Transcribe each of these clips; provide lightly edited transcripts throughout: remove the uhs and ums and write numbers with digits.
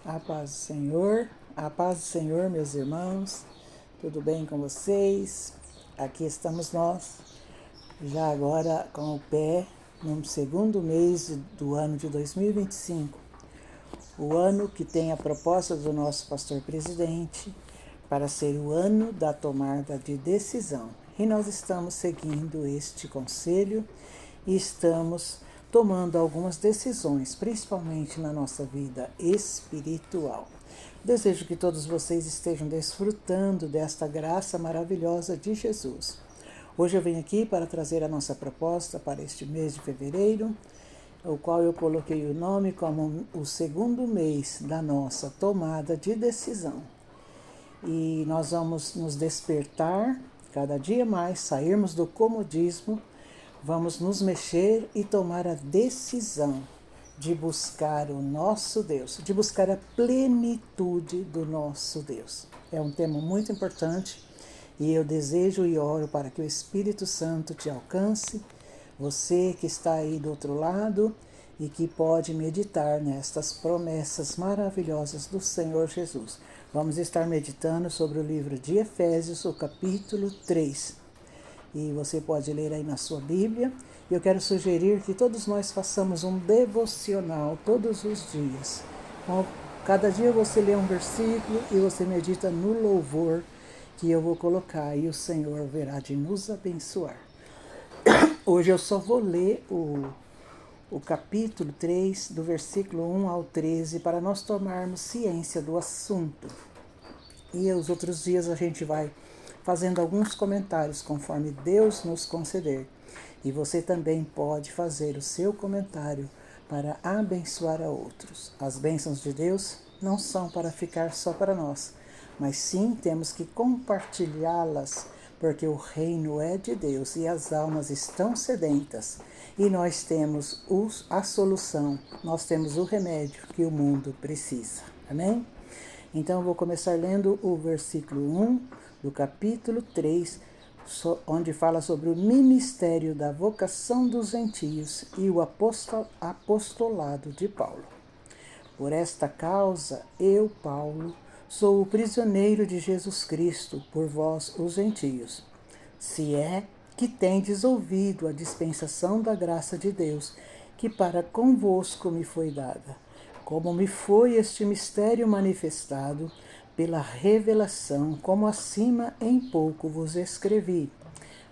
A paz do Senhor, meus irmãos, tudo bem com vocês? Aqui estamos nós, já agora com o pé no segundo mês do ano de 2025, o ano que tem a proposta do nosso pastor presidente para ser o ano da tomada de decisão. E nós estamos seguindo este conselho e estamos tomando algumas decisões, principalmente na nossa vida espiritual. Desejo que todos vocês estejam desfrutando desta graça maravilhosa de Jesus. Hoje eu venho aqui para trazer a nossa proposta para este mês de fevereiro, o qual eu coloquei o nome como o segundo mês da nossa tomada de decisão. E nós vamos nos despertar cada dia mais, sairmos do comodismo, vamos nos mexer e tomar a decisão de buscar o nosso Deus, de buscar a plenitude do nosso Deus. É um tema muito importante e eu desejo e oro para que o Espírito Santo te alcance, você que está aí do outro lado e que pode meditar nestas promessas maravilhosas do Senhor Jesus. Vamos estar meditando sobre o livro de Efésios, o capítulo 3. E você pode ler aí na sua Bíblia. Eu quero sugerir que todos nós façamos um devocional todos os dias. Então, cada dia você lê um versículo e você medita no louvor que eu vou colocar e o Senhor verá de nos abençoar. Hoje eu só vou ler o capítulo 3, do versículo 1 ao 13, para nós tomarmos ciência do assunto. E os outros dias a gente vai fazendo alguns comentários conforme Deus nos conceder. E você também pode fazer o seu comentário para abençoar a outros. As bênçãos de Deus não são para ficar só para nós, mas sim temos que compartilhá-las, porque o reino é de Deus e as almas estão sedentas. E nós temos a solução, nós temos o remédio que o mundo precisa. Amém? Então eu vou começar lendo o versículo 1 do capítulo 3, onde fala sobre o ministério da vocação dos gentios e o apostolado de Paulo. Por esta causa, eu, Paulo, sou o prisioneiro de Jesus Cristo por vós, os gentios, se é que tendes ouvido a dispensação da graça de Deus, que para convosco me foi dada, como me foi este mistério manifestado pela revelação, como acima em pouco vos escrevi,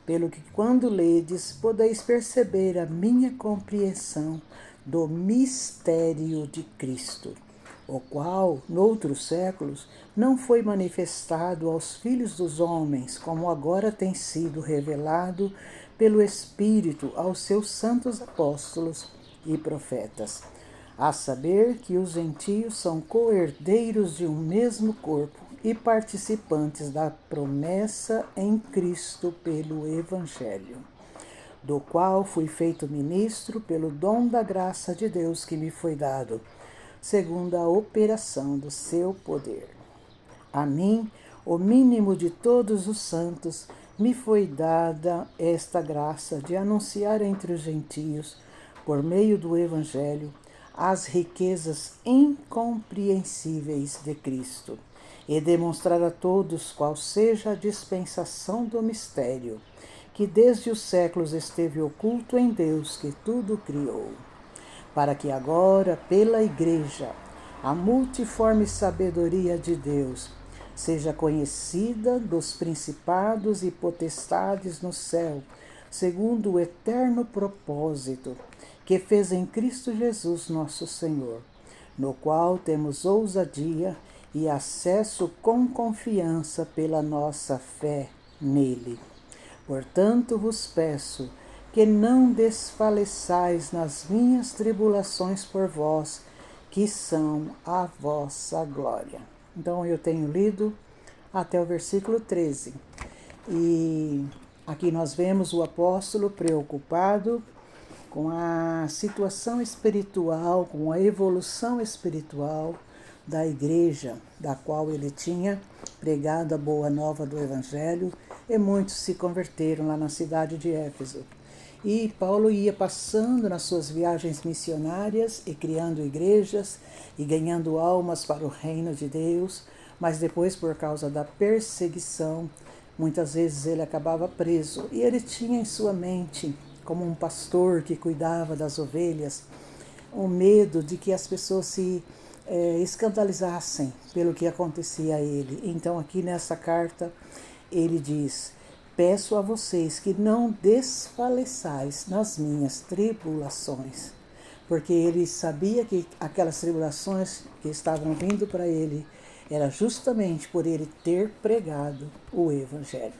pelo que quando ledes podeis perceber a minha compreensão do mistério de Cristo, o qual, noutros séculos, não foi manifestado aos filhos dos homens, como agora tem sido revelado pelo Espírito aos seus santos apóstolos e profetas, a saber que os gentios são co-herdeiros de um mesmo corpo e participantes da promessa em Cristo pelo Evangelho, do qual fui feito ministro pelo dom da graça de Deus que me foi dado, segundo a operação do seu poder. A mim, o mínimo de todos os santos, me foi dada esta graça de anunciar entre os gentios, por meio do Evangelho, as riquezas incompreensíveis de Cristo, e demonstrar a todos qual seja a dispensação do mistério, que desde os séculos esteve oculto em Deus que tudo criou, para que agora, pela Igreja, a multiforme sabedoria de Deus seja conhecida dos principados e potestades no céu, segundo o eterno propósito que fez em Cristo Jesus nosso Senhor, no qual temos ousadia e acesso com confiança pela nossa fé nele. Portanto vos peço que não desfaleçais nas minhas tribulações por vós, que são a vossa glória. Então eu tenho lido até o versículo 13. E aqui nós vemos o apóstolo preocupado com a situação espiritual, com a evolução espiritual da igreja, da qual ele tinha pregado a boa nova do Evangelho, e muitos se converteram lá na cidade de Éfeso. E Paulo ia passando nas suas viagens missionárias e criando igrejas e ganhando almas para o reino de Deus, mas depois, por causa da perseguição, muitas vezes ele acabava preso. E ele tinha em sua mente, como um pastor que cuidava das ovelhas, o medo de que as pessoas se escandalizassem pelo que acontecia a ele. Então, aqui nessa carta, ele diz: peço a vocês que não desfaleçais nas minhas tribulações. Porque ele sabia que aquelas tribulações que estavam vindo para ele era justamente por ele ter pregado o Evangelho.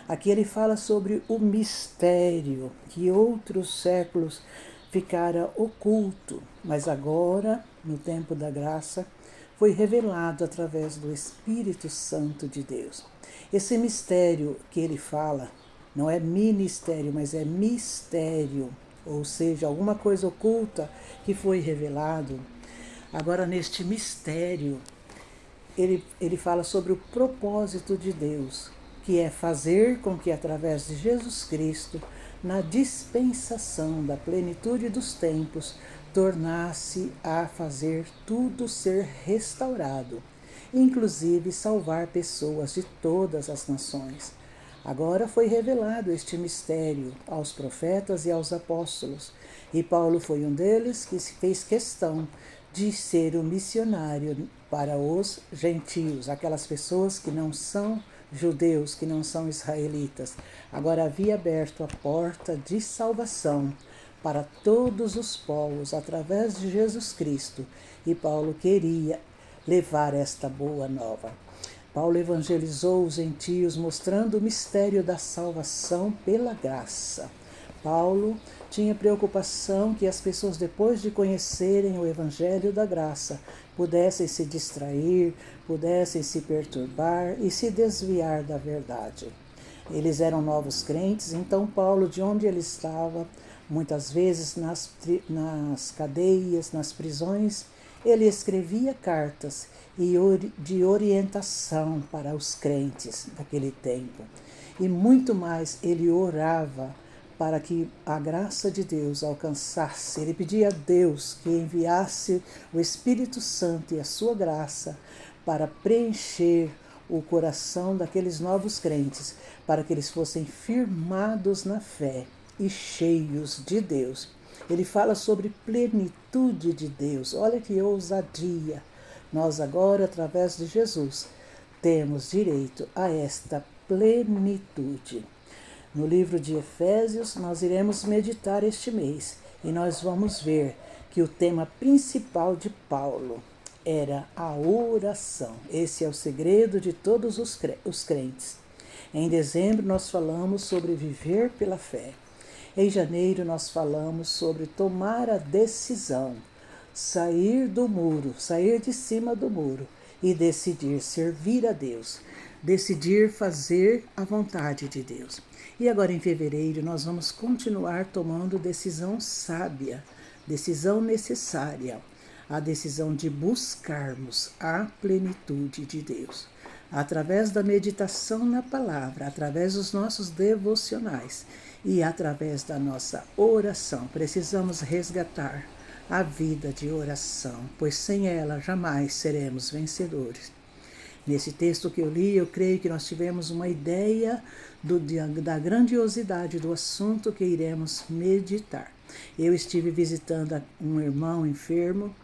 Aqui ele fala sobre o mistério que outros séculos ficara oculto, mas agora, no tempo da graça, foi revelado através do Espírito Santo de Deus. Esse mistério que ele fala não é ministério, mas é mistério, ou seja, alguma coisa oculta que foi revelado. Agora, neste mistério, ele fala sobre o propósito de Deus, que é fazer com que, através de Jesus Cristo, na dispensação da plenitude dos tempos, tornasse a fazer tudo ser restaurado, inclusive salvar pessoas de todas as nações. Agora foi revelado este mistério aos profetas e aos apóstolos, e Paulo foi um deles que se fez questão de ser o missionário para os gentios, aquelas pessoas que não são judeus, que não são israelitas. Agora havia aberto a porta de salvação para todos os povos através de Jesus Cristo, e Paulo queria levar esta boa nova. Paulo evangelizou os gentios, mostrando o mistério da salvação pela graça. Paulo tinha preocupação que as pessoas, depois de conhecerem o evangelho da graça, pudessem se distrair, pudessem se perturbar e se desviar da verdade. Eles eram novos crentes, então Paulo, de onde ele estava, muitas vezes nas cadeias, nas prisões, ele escrevia cartas de orientação para os crentes daquele tempo. E muito mais, ele orava para que a graça de Deus alcançasse. Ele pedia a Deus que enviasse o Espírito Santo e a sua graça para preencher o coração daqueles novos crentes, para que eles fossem firmados na fé e cheios de Deus. Ele fala sobre plenitude de Deus. Olha que ousadia! Nós agora, através de Jesus, temos direito a esta plenitude. No livro de Efésios, nós iremos meditar este mês e nós vamos ver que o tema principal de Paulo era a oração. Esse é o segredo de todos os crentes. Em dezembro, nós falamos sobre viver pela fé. Em janeiro, nós falamos sobre tomar a decisão, sair do muro, sair de cima do muro e decidir servir a Deus, decidir fazer a vontade de Deus. E agora em fevereiro nós vamos continuar tomando decisão sábia, decisão necessária, a decisão de buscarmos a plenitude de Deus. Através da meditação na palavra, através dos nossos devocionais e através da nossa oração, precisamos resgatar a vida de oração, pois sem ela jamais seremos vencedores. Nesse texto que eu li, eu creio que nós tivemos uma ideia da grandiosidade do assunto que iremos meditar. Eu estive visitando um irmão enfermo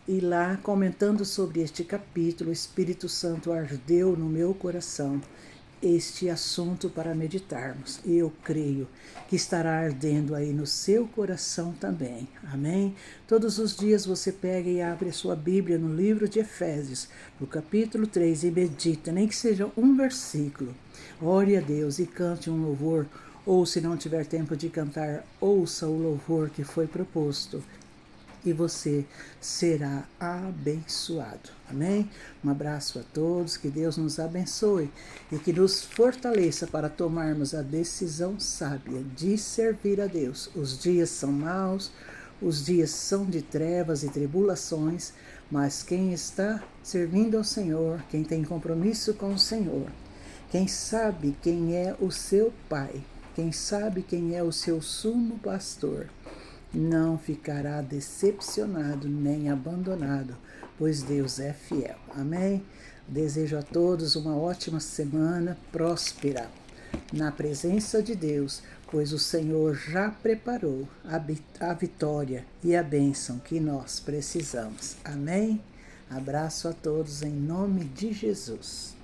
e lá, comentando sobre este capítulo, o Espírito Santo ardeu no meu coração este assunto para meditarmos. E eu creio que estará ardendo aí no seu coração também. Amém? Todos os dias você pega e abre a sua Bíblia no livro de Efésios, no capítulo 3, e medita, nem que seja um versículo. Ore a Deus e cante um louvor, ou se não tiver tempo de cantar, ouça o louvor que foi proposto. E você será abençoado. Amém? Um abraço a todos, que Deus nos abençoe e que nos fortaleça para tomarmos a decisão sábia de servir a Deus. Os dias são maus, os dias são de trevas e tribulações, mas quem está servindo ao Senhor, quem tem compromisso com o Senhor, quem sabe quem é o seu Pai, Quem sabe quem é o seu sumo pastor não ficará decepcionado nem abandonado, pois Deus é fiel. Amém? Desejo a todos uma ótima semana, próspera, na presença de Deus, pois o Senhor já preparou a vitória e a bênção que nós precisamos. Amém? Abraço a todos em nome de Jesus.